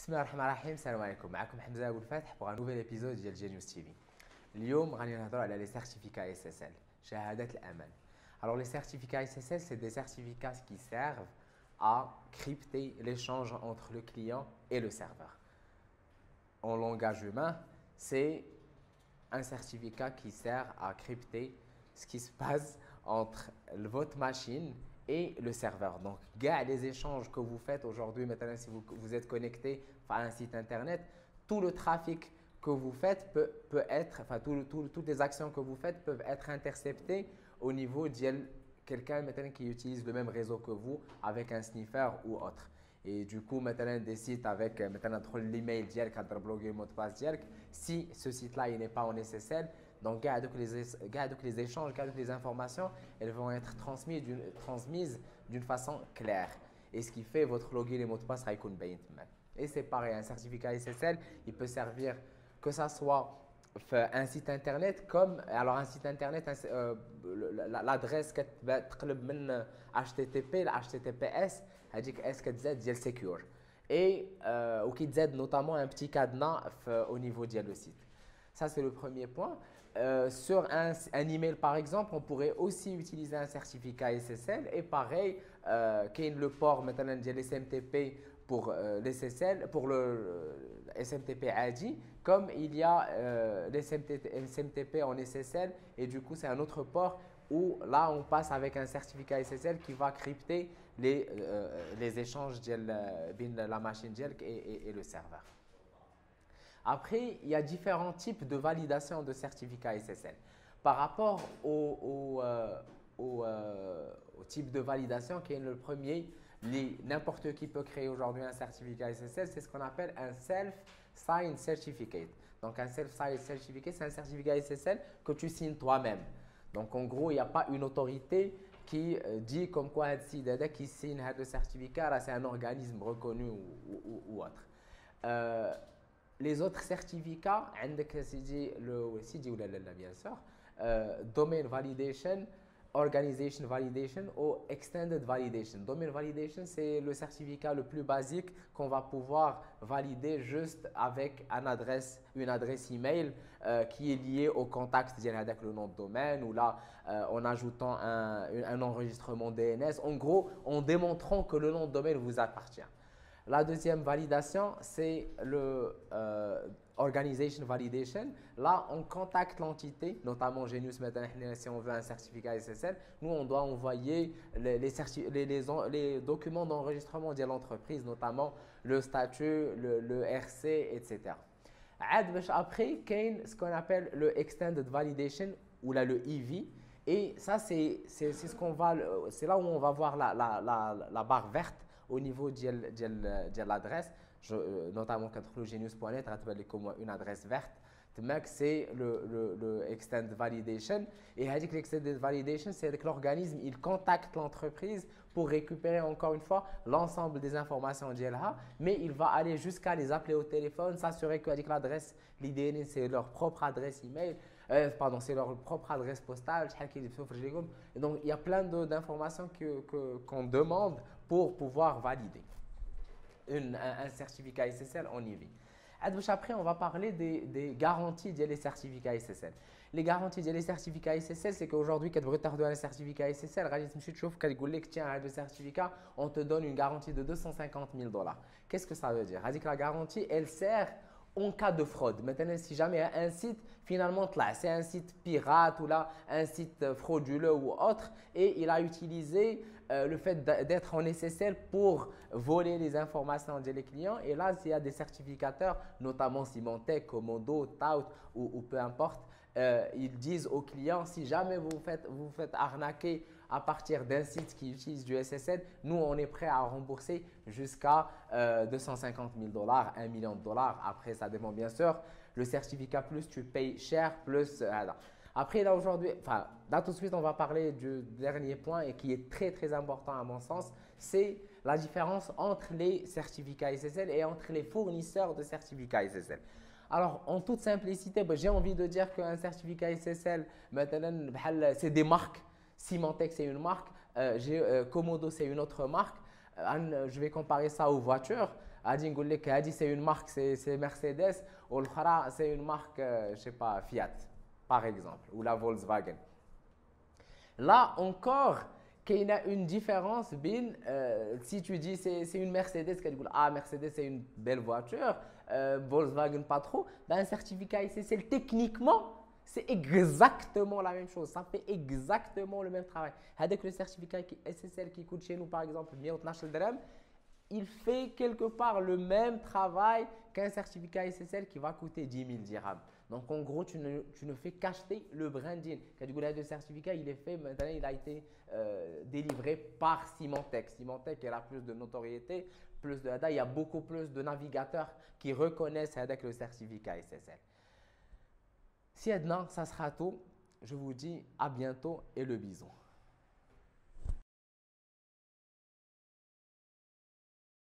بسم الله الرحمن الرحيم. السلام عليكم. معكم حمزة أبو الفتح pour un nouvel épisode ديال Genius TV. اليوم غادي نهضروا على les certificats SSL, شهادات الأمان. Alors les certificats SSL, c'est des certificats qui servent à crypter l'échange entre le client et le serveur. En langage humain, c'est un certificat qui sert à crypter ce qui se passe entre votre machine et le serveur. Donc, les échanges que vous faites aujourd'hui, maintenant si vous êtes connecté à un site internet, tout le trafic que vous faites peut être, enfin toutes les actions que vous faites peuvent être interceptées au niveau de quelqu'un maintenant qui utilise le même réseau que vous avec un sniffer ou autre. Et du coup, maintenant des sites avec maintenant l'email ديالك bloquer le mot de passe ديالك, si ce site-là il n'est pas en SSL, donc les échanges, les informations, elles vont être transmises d'une façon claire. Et ce qui fait votre login et mot de passe sera باين. Et c'est pareil, un certificat SSL, il peut servir que ça soit un site internet comme alors un site internet l'adresse كتقلب من HTTP ل HTTPS هذيك اس كتزاد ديال secure et وكيتزاد notamment un petit cadenas au niveau ديال le site. Ça, c'est le premier point. Sur un email, par exemple, on pourrait aussi utiliser un certificat SSL. Et pareil, qu'il y a le port maintenant de l'SMTP pour l'SSL, pour le SMTP ADI, comme il y a l'SMTP en SSL. Et du coup, c'est un autre port où là, on passe avec un certificat SSL qui va crypter les échanges de la machine et le serveur. Après, il y a différents types de validation de certificats SSL. Par rapport au type de validation, qui est le premier, n'importe qui peut créer aujourd'hui un certificat SSL, c'est ce qu'on appelle un self-signed certificate. Donc, un self-signed certificate, c'est un certificat SSL que tu signes toi-même. Donc, en gros, il n'y a pas une autorité qui dit comme quoi qui signe le certificat, c'est un organisme reconnu ou autre. Les autres certificats, bien sûr, Domain Validation, Organization Validation ou Extended Validation. Domain Validation, c'est le certificat le plus basique qu'on va pouvoir valider juste avec une adresse email qui est liée au contact avec le nom de domaine ou là en ajoutant un enregistrement DNS. En gros, en démontrant que le nom de domaine vous appartient. La deuxième validation, c'est le Organization Validation. Là, on contacte l'entité, notamment Genius maintenant, si on veut un certificat SSL, nous, on doit envoyer les documents d'enregistrement de l'entreprise, notamment le statut, le RC, etc. Après, il y a ce qu'on appelle le Extended Validation ou là, le EV. Et ça, c'est là où on va voir la barre verte au niveau de l'adresse, notamment quand vous genius.net, comme une adresse verte. C'est le Extended Validation. Et l'Extended Validation, c'est que l'organisme il contacte l'entreprise pour récupérer encore une fois l'ensemble des informations d'ILH, mais il va aller jusqu'à les appeler au téléphone, s'assurer que l'adresse, l'IDN, c'est leur propre adresse email. C'est leur propre adresse postale. Et donc, il y a plein d'informations qu'on demande pour pouvoir valider un certificat SSL en IV. Après, on va parler des garanties des certificats SSL. Les garanties des certificats SSL, c'est qu'aujourd'hui, quand vous retardez un certificat SSL, le certificat, on te donne une garantie de $250,000. Qu'est-ce que ça veut dire? La garantie, elle sert en cas de fraude. Maintenant, si jamais un site, finalement, c'est un site pirate ou là, un site frauduleux ou autre, et il a utilisé le fait d'être en SSL pour voler les informations des clients. Et là, s'il y a des certificateurs, notamment Symantec, Comodo, Tout ou peu importe, ils disent aux clients, si jamais vous vous faites arnaquer à partir d'un site qui utilise du SSL, nous, on est prêt à rembourser jusqu'à $250,000, $1 million. Après, ça dépend bien sûr. Le certificat plus, tu payes cher, plus… Après, là aujourd'hui, enfin, là tout de suite, on va parler du dernier point et qui est très très important à mon sens, c'est la différence entre les certificats SSL et entre les fournisseurs de certificats SSL. Alors, en toute simplicité, j'ai envie de dire qu'un certificat SSL, c'est des marques. Symantec, c'est une marque. Comodo, c'est une autre marque. Je vais comparer ça aux voitures. C'est une marque, c'est Mercedes, ou l'autre, c'est une marque, je sais pas, Fiat, par exemple, ou la Volkswagen. Là encore, il y a une différence. Si tu dis c'est une Mercedes, Mercedes c'est une belle voiture, Volkswagen pas trop, ben, un certificat SSL techniquement, c'est exactement la même chose. Ça fait exactement le même travail. Avec le certificat SSL qui coûte chez nous par exemple 112 dirhams, il fait quelque part le même travail qu'un certificat SSL qui va coûter 10 000 dirhams. Donc, en gros, tu ne fais qu'acheter le branding. Le certificat, il est fait, maintenant, il a été délivré par Symantec. Symantec, elle a plus de notoriété, plus de data. Il y a beaucoup plus de navigateurs qui reconnaissent avec le certificat SSL. Si Edna, ça sera tout. Je vous dis à bientôt et le bisou.